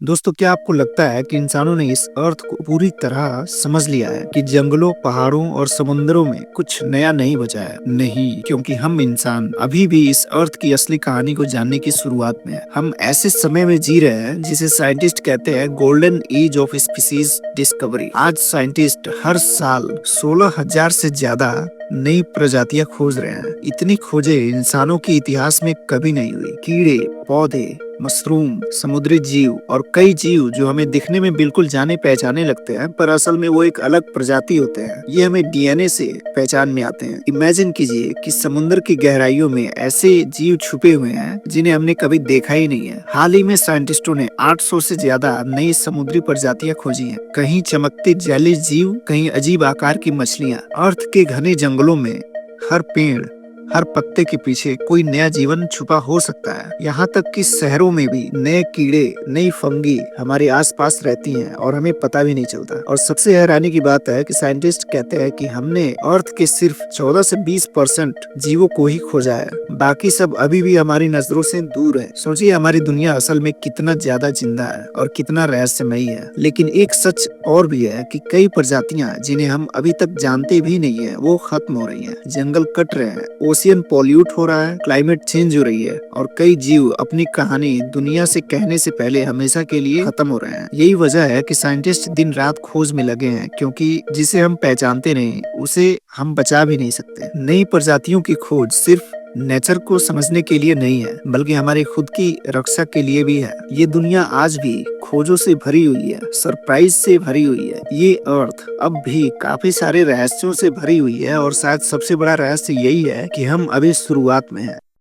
दोस्तों, क्या आपको लगता है कि इंसानों ने इस अर्थ को पूरी तरह समझ लिया है कि जंगलों, पहाड़ों और समुद्रों में कुछ नया नहीं बचा है? नहीं, क्योंकि हम इंसान अभी भी इस अर्थ की असली कहानी को जानने की शुरुआत में हैं। हम ऐसे समय में जी रहे हैं जिसे साइंटिस्ट कहते हैं golden age of species discovery. आज साइंटिस्ट हर साल 16,000 से ज्यादा नई प्रजातियां खोज रहे हैं। इतनी खोजें इंसानों के इतिहास में कभी नहीं हुई। कीड़े, पौधे, मशरूम, समुद्री जीव और कई जीव जो हमें दिखने में बिल्कुल जाने पहचाने लगते हैं, पर असल में वो एक अलग प्रजाति होते हैं। ये हमें डीएनए से पहचान में आते हैं। इमेजिन कीजिए कि समुद्र की गहराइयों में ऐसे जीव छुपे हुए हैं जिन्हें हमने कभी देखा ही नहीं है। हाल ही में साइंटिस्टों ने 800 से ज्यादा नई समुद्री प्रजातियां खोजी हैं। कहीं चमकते जैली जीव, कहीं अजीब आकार की मछलियां। अर्थ के घने जंगलों में हर पेड़, हर पत्ते के पीछे कोई नया जीवन छुपा हो सकता है। यहाँ तक कि शहरों में भी नए कीड़े, नई फंगी हमारे आसपास रहती हैं और हमें पता भी नहीं चलता। और सबसे हैरानी की बात है कि साइंटिस्ट कहते हैं कि हमने अर्थ के सिर्फ 14 से 20% जीवों को ही खोजा है। बाकी सब अभी भी हमारी नजरों से दूर है। सोचिए, हमारी दुनिया असल में कितना ज्यादा जिंदा है और कितना रहस्यमयी है। लेकिन एक सच और भी है कि कई प्रजातियां जिन्हें हम अभी तक जानते भी नहीं है, वो खत्म हो रही हैं। जंगल कट रहे हैं, ओशियन पॉल्यूट हो रहा है, क्लाइमेट चेंज हो रही है और कई जीव अपनी कहानी दुनिया से कहने से पहले हमेशा के लिए खत्म हो रहे हैं। यही वजह है कि साइंटिस्ट दिन रात खोज में लगे हैं, क्योंकि जिसे हम पहचानते नहीं उसे हम बचा भी नहीं सकते। नई प्रजातियों की खोज सिर्फ नेचर को समझने के लिए नहीं है, बल्कि हमारी खुद की रक्षा के लिए भी है। ये दुनिया आज भी खोजों से भरी हुई है, सरप्राइज से भरी हुई है। ये अर्थ अब भी काफी सारे रहस्यों से भरी हुई है और शायद सबसे बड़ा रहस्य यही है कि हम अभी शुरुआत में हैं।